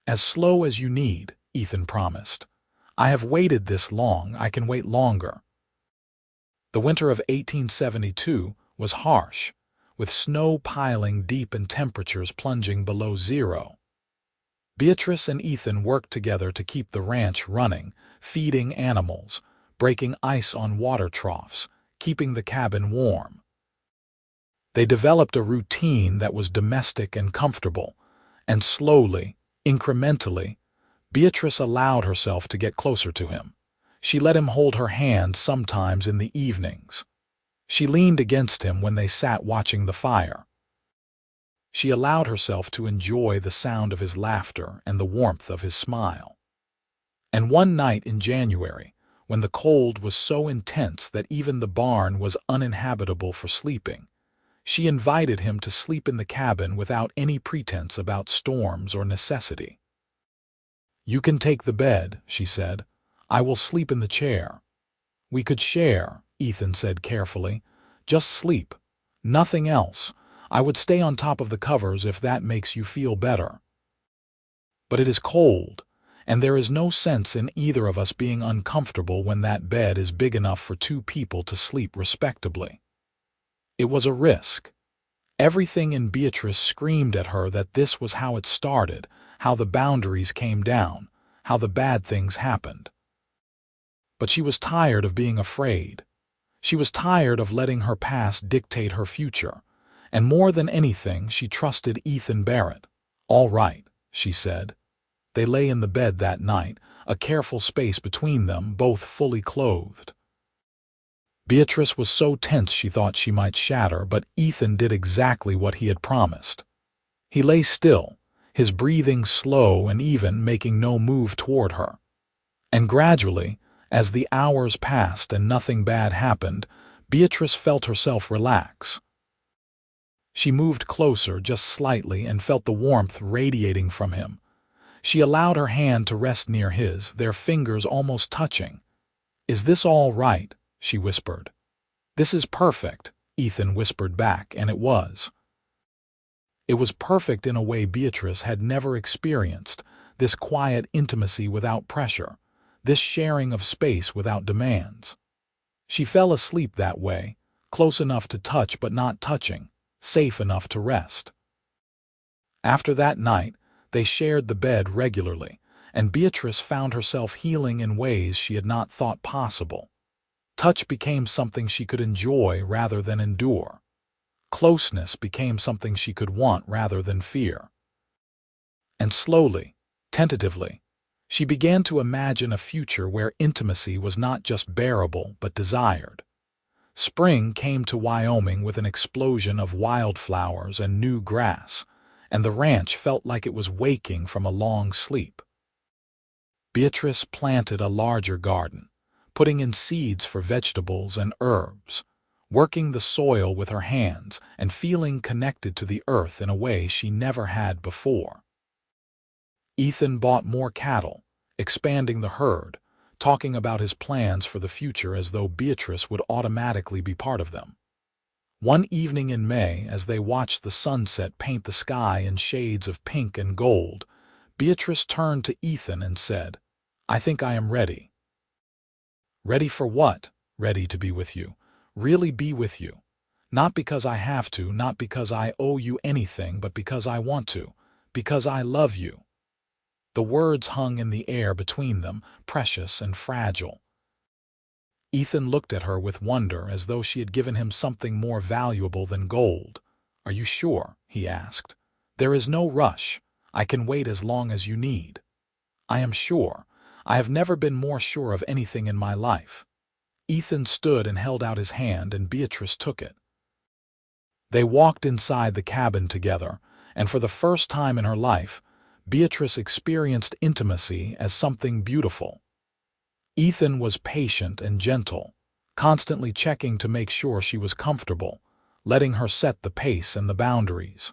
"As slow as you need," Ethan promised. "I have waited this long, I can wait longer." The winter of 1872 was harsh, with snow piling deep and temperatures plunging below zero. Beatrice and Ethan worked together to keep the ranch running, feeding animals, breaking ice on water troughs, keeping the cabin warm. They developed a routine that was domestic and comfortable, and slowly, incrementally, Beatrice allowed herself to get closer to him. She let him hold her hand sometimes in the evenings. She leaned against him when they sat watching the fire. She allowed herself to enjoy the sound of his laughter and the warmth of his smile. And one night in January, when the cold was so intense that even the barn was uninhabitable for sleeping, she invited him to sleep in the cabin without any pretense about storms or necessity. "You can take the bed," she said. "I will sleep in the chair." "We could share," Ethan said carefully. "Just sleep. Nothing else. I would stay on top of the covers if that makes you feel better." "But it is cold, and there is no sense in either of us being uncomfortable when that bed is big enough for two people to sleep respectably. It was a risk. Everything in Beatrice screamed at her that this was how it started, how the boundaries came down, how the bad things happened. But she was tired of being afraid. She was tired of letting her past dictate her future, and more than anything, she trusted Ethan Barrett. "All right," she said. They lay in the bed that night, a careful space between them, both fully clothed. Beatrice was so tense she thought she might shatter, but Ethan did exactly what he had promised. He lay still, his breathing slow and even, making no move toward her. And gradually, as the hours passed and nothing bad happened, Beatrice felt herself relax. She moved closer just slightly and felt the warmth radiating from him. She allowed her hand to rest near his, their fingers almost touching. "Is this all right?" she whispered. "This is perfect," Ethan whispered back, and it was. It was perfect in a way Beatrice had never experienced, this quiet intimacy without pressure, this sharing of space without demands. She fell asleep that way, close enough to touch but not touching, safe enough to rest. After that night, they shared the bed regularly, and Beatrice found herself healing in ways she had not thought possible. Touch became something she could enjoy rather than endure. Closeness became something she could want rather than fear. And slowly, tentatively, she began to imagine a future where intimacy was not just bearable but desired. Spring came to Wyoming with an explosion of wildflowers and new grass, and the ranch felt like it was waking from a long sleep. Beatrice planted a larger garden, putting in seeds for vegetables and herbs, working the soil with her hands and feeling connected to the earth in a way she never had before. Ethan bought more cattle, expanding the herd, talking about his plans for the future as though Beatrice would automatically be part of them. One evening in May, as they watched the sunset paint the sky in shades of pink and gold, Beatrice turned to Ethan and said, "I think I am ready." "Ready for what?" "Ready to be with you. Really be with you. Not because I have to, not because I owe you anything, but because I want to, because I love you." The words hung in the air between them, precious and fragile. Ethan looked at her with wonder, as though she had given him something more valuable than gold. "Are you sure?" he asked. "There is no rush. I can wait as long as you need." "I am sure. I have never been more sure of anything in my life." Ethan stood and held out his hand, and Beatrice took it. They walked inside the cabin together, and for the first time in her life, Beatrice experienced intimacy as something beautiful. Ethan was patient and gentle, constantly checking to make sure she was comfortable, letting her set the pace and the boundaries.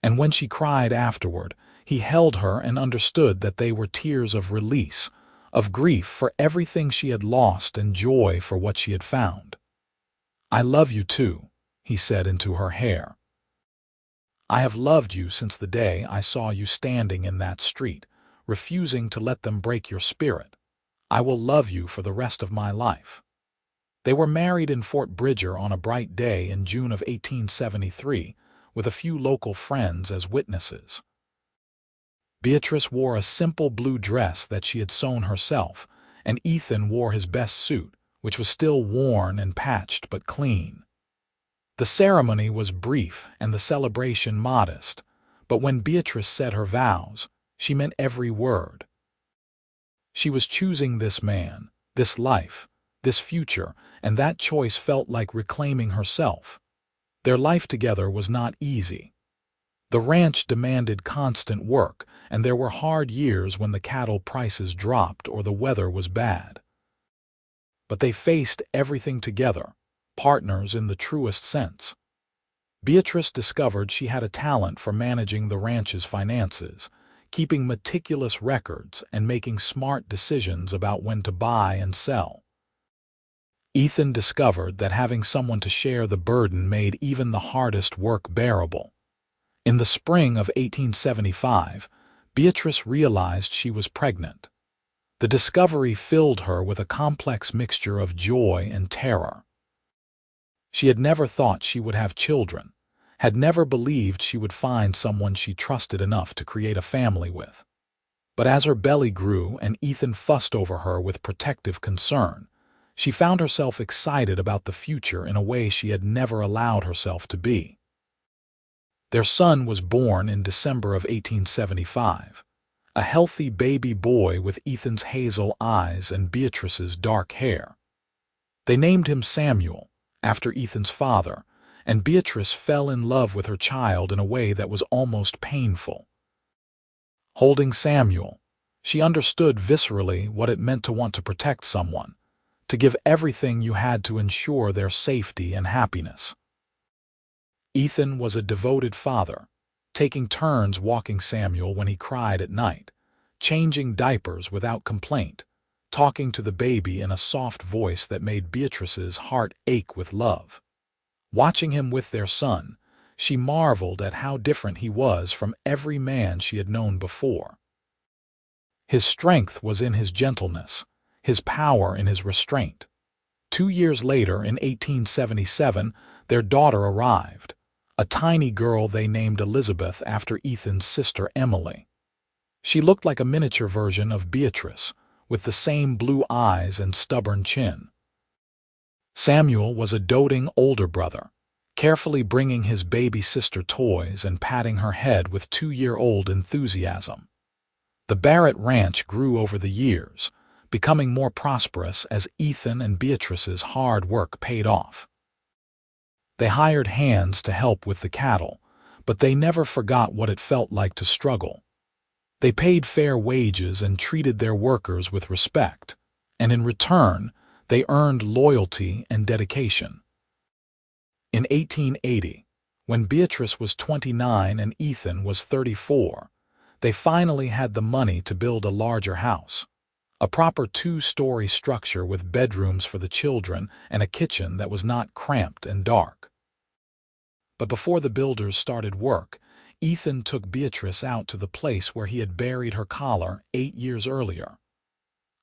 And when she cried afterward, he held her and understood that they were tears of release, of grief for everything she had lost and joy for what she had found. "I love you too," he said into her hair. "I have loved you since the day I saw you standing in that street, refusing to let them break your spirit. I will love you for the rest of my life." They were married in Fort Bridger on a bright day in June of 1873, with a few local friends as witnesses. Beatrice wore a simple blue dress that she had sewn herself, and Ethan wore his best suit, which was still worn and patched but clean. The ceremony was brief and the celebration modest, but when Beatrice said her vows, she meant every word. She was choosing this man, this life, this future, and that choice felt like reclaiming herself. Their life together was not easy. The ranch demanded constant work, and there were hard years when the cattle prices dropped or the weather was bad. But they faced everything together, partners in the truest sense. Beatrice discovered she had a talent for managing the ranch's finances, keeping meticulous records and making smart decisions about when to buy and sell. Ethan discovered that having someone to share the burden made even the hardest work bearable. In the spring of 1875, Beatrice realized she was pregnant. The discovery filled her with a complex mixture of joy and terror. She had never thought she would have children, had never believed she would find someone she trusted enough to create a family with. But as her belly grew and Ethan fussed over her with protective concern, she found herself excited about the future in a way she had never allowed herself to be. Their son was born in December of 1875, a healthy baby boy with Ethan's hazel eyes and Beatrice's dark hair. They named him Samuel, after Ethan's father, and Beatrice fell in love with her child in a way that was almost painful. Holding Samuel, she understood viscerally what it meant to want to protect someone, to give everything you had to ensure their safety and happiness. Ethan was a devoted father, taking turns walking Samuel when he cried at night, changing diapers without complaint, talking to the baby in a soft voice that made Beatrice's heart ache with love. Watching him with their son, she marveled at how different he was from every man she had known before. His strength was in his gentleness, his power in his restraint. 2 years later, in 1877, their daughter arrived, a tiny girl they named Elizabeth after Ethan's sister Emily. She looked like a miniature version of Beatrice, with the same blue eyes and stubborn chin. Samuel was a doting older brother, carefully bringing his baby sister toys and patting her head with 2-year-old enthusiasm. The Barrett ranch grew over the years, becoming more prosperous as Ethan and Beatrice's hard work paid off. They hired hands to help with the cattle, but they never forgot what it felt like to struggle. They paid fair wages and treated their workers with respect, and in return, they earned loyalty and dedication. In 1880, when Beatrice was 29 and Ethan was 34, they finally had the money to build a larger house, a proper 2-story structure with bedrooms for the children and a kitchen that was not cramped and dark. But before the builders started work, Ethan took Beatrice out to the place where he had buried her collar 8 years earlier.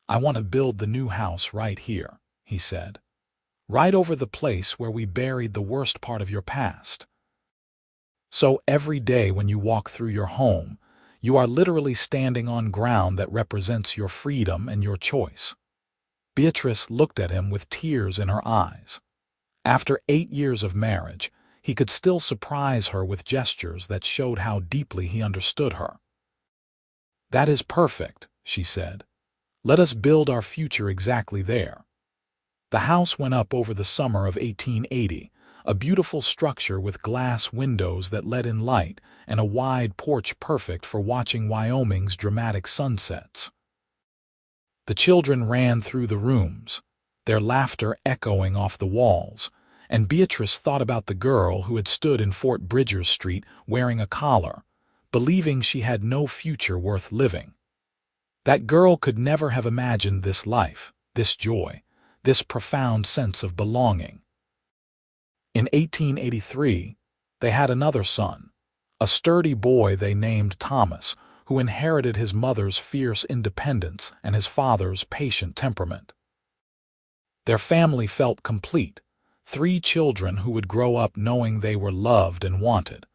"I want to build the new house right here," he said. "Right over the place where we buried the worst part of your past. So every day when you walk through your home, you are literally standing on ground that represents your freedom and your choice." Beatrice looked at him with tears in her eyes. After 8 years of marriage, he could still surprise her with gestures that showed how deeply he understood her. "That is perfect," she said. "Let us build our future exactly there." The house went up over the summer of 1880, a beautiful structure with glass windows that let in light and a wide porch perfect for watching Wyoming's dramatic sunsets. The children ran through the rooms, their laughter echoing off the walls, and Beatrice thought about the girl who had stood in Fort Bridgers Street wearing a collar, believing she had no future worth living. That girl could never have imagined this life, this joy, this profound sense of belonging. In 1883, they had another son, a sturdy boy they named Thomas, who inherited his mother's fierce independence and his father's patient temperament. Their family felt complete. 3 children who would grow up knowing they were loved and wanted,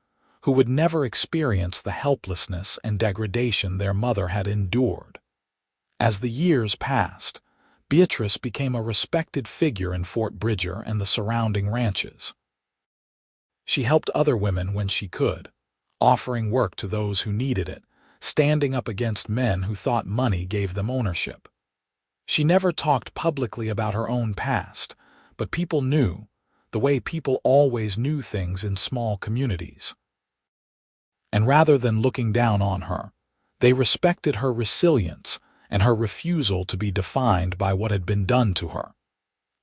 who would never experience the helplessness and degradation their mother had endured. As the years passed, Beatrice became a respected figure in Fort Bridger and the surrounding ranches. She helped other women when she could, offering work to those who needed it, standing up against men who thought money gave them ownership. She never talked publicly about her own past, but people knew, the way people always knew things in small communities. And rather than looking down on her, they respected her resilience and her refusal to be defined by what had been done to her.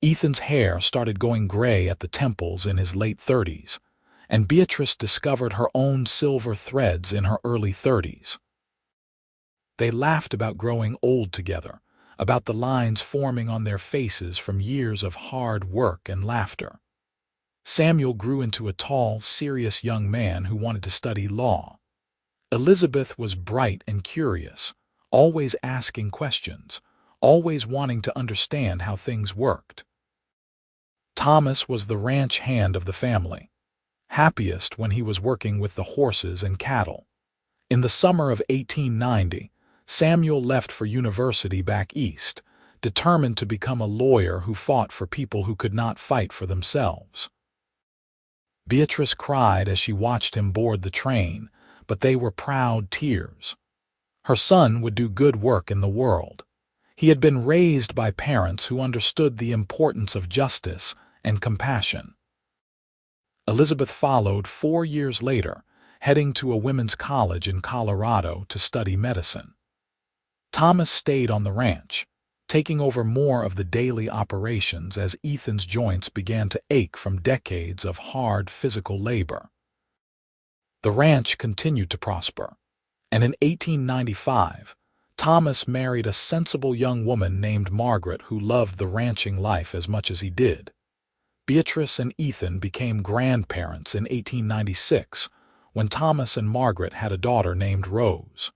Ethan's hair started going gray at the temples in his late 30s, and Beatrice discovered her own silver threads in her early 30s. They laughed about growing old together, about the lines forming on their faces from years of hard work and laughter. Samuel grew into a tall, serious young man who wanted to study law. Elizabeth was bright and curious, always asking questions, always wanting to understand how things worked. Thomas was the ranch hand of the family, happiest when he was working with the horses and cattle. In the summer of 1890, Samuel left for university back east, determined to become a lawyer who fought for people who could not fight for themselves. Beatrice cried as she watched him board the train, but they were proud tears. Her son would do good work in the world. He had been raised by parents who understood the importance of justice and compassion. Elizabeth followed 4 years later, heading to a women's college in Colorado to study medicine. Thomas stayed on the ranch, taking over more of the daily operations as Ethan's joints began to ache from decades of hard physical labor. The ranch continued to prosper, and in 1895, Thomas married a sensible young woman named Margaret who loved the ranching life as much as he did. Beatrice and Ethan became grandparents in 1896, when Thomas and Margaret had a daughter named Rose.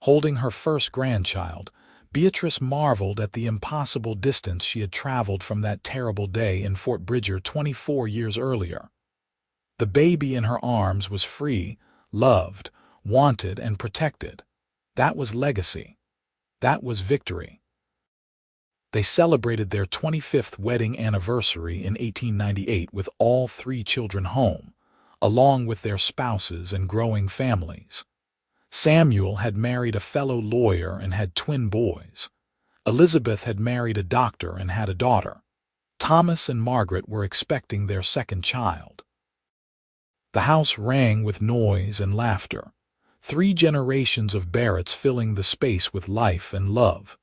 Holding her first grandchild, Beatrice marveled at the impossible distance she had traveled from that terrible day in Fort Bridger 24 years earlier. The baby in her arms was free, loved, wanted, and protected. That was legacy. That was victory. They celebrated their 25th wedding anniversary in 1898 with all 3 children home, along with their spouses and growing families. Samuel had married a fellow lawyer and had twin boys. Elizabeth had married a doctor and had a daughter. Thomas and Margaret were expecting their second child. The house rang with noise and laughter, 3 generations of Barretts filling the space with life and love.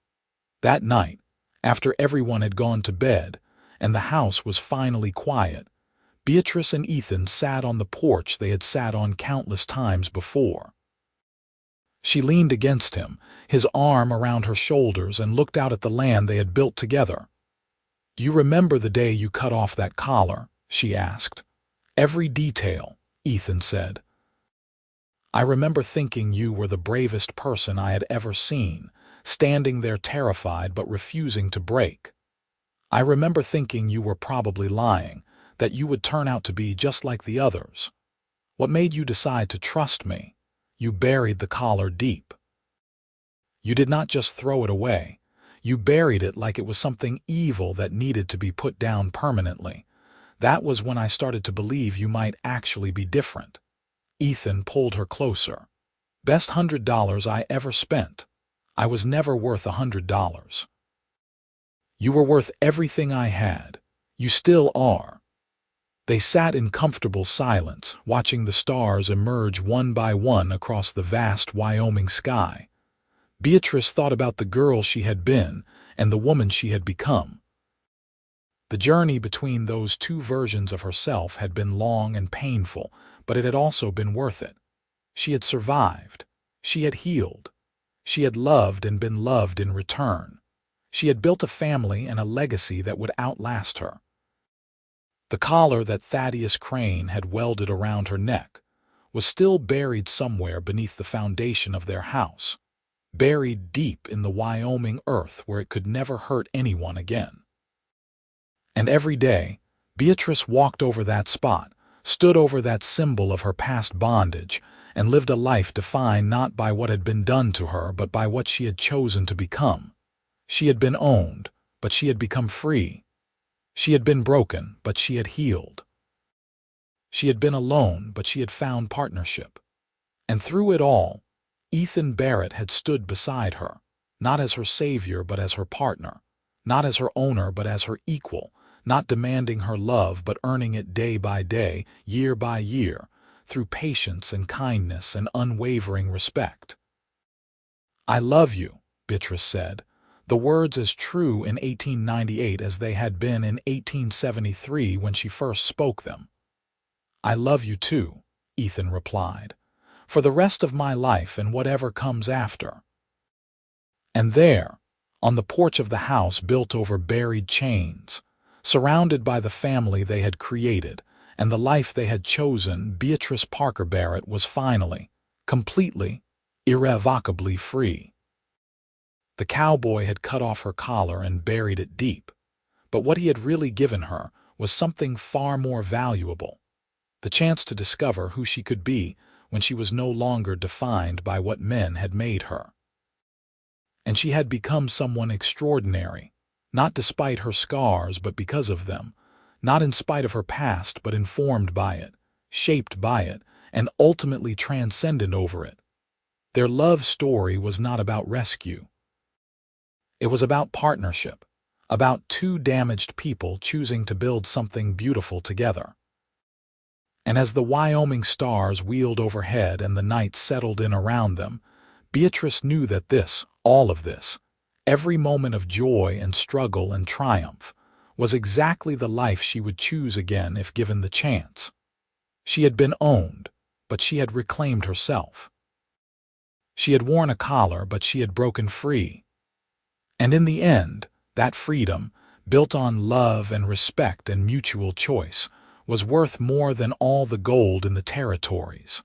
That night, after everyone had gone to bed and the house was finally quiet, Beatrice and Ethan sat on the porch they had sat on countless times before. She leaned against him, his arm around her shoulders, and looked out at the land they had built together. "You remember the day you cut off that collar?" she asked. "Every detail," Ethan said. "I remember thinking you were the bravest person I had ever seen, standing there terrified but refusing to break. I remember thinking you were probably lying, that you would turn out to be just like the others. What made you decide to trust me? You buried the collar deep. You did not just throw it away. You buried it like it was something evil that needed to be put down permanently. That was when I started to believe you might actually be different." Ethan pulled her closer. "Best $100 I ever spent. I was never worth $100. You were worth everything I had. You still are." They sat in comfortable silence, watching the stars emerge one by one across the vast Wyoming sky. Beatrice thought about the girl she had been and the woman she had become. The journey between those 2 versions of herself had been long and painful, but it had also been worth it. She had survived. She had healed. She had loved and been loved in return. She had built a family and a legacy that would outlast her. The collar that Thaddeus Crane had welded around her neck was still buried somewhere beneath the foundation of their house, buried deep in the Wyoming earth where it could never hurt anyone again. And every day, Beatrice walked over that spot, stood over that symbol of her past bondage, and lived a life defined not by what had been done to her but by what she had chosen to become. She had been owned, but she had become free. She had been broken, but she had healed. She had been alone, but she had found partnership. And through it all, Ethan Barrett had stood beside her, not as her savior but as her partner, not as her owner but as her equal, not demanding her love but earning it day by day, year by year, through patience and kindness and unwavering respect. "I love you," Beatrice said, the words as true in 1898 as they had been in 1873 when she first spoke them. "I love you too," Ethan replied, "for the rest of my life and whatever comes after." And there, on the porch of the house built over buried chains, surrounded by the family they had created and the life they had chosen, Beatrice Parker Barrett was finally, completely, irrevocably free. The cowboy had cut off her collar and buried it deep, but what he had really given her was something far more valuable: the chance to discover who she could be when she was no longer defined by what men had made her. And she had become someone extraordinary, not despite her scars but because of them, not in spite of her past but informed by it, shaped by it, and ultimately transcendent over it. Their love story was not about rescue. It was about partnership, about two damaged people choosing to build something beautiful together. And as the Wyoming stars wheeled overhead and the night settled in around them, Beatrice knew that this, all of this, every moment of joy and struggle and triumph, was exactly the life she would choose again if given the chance. She had been owned, but she had reclaimed herself. She had worn a collar, but she had broken free. And in the end, that freedom, built on love and respect and mutual choice, was worth more than all the gold in the territories.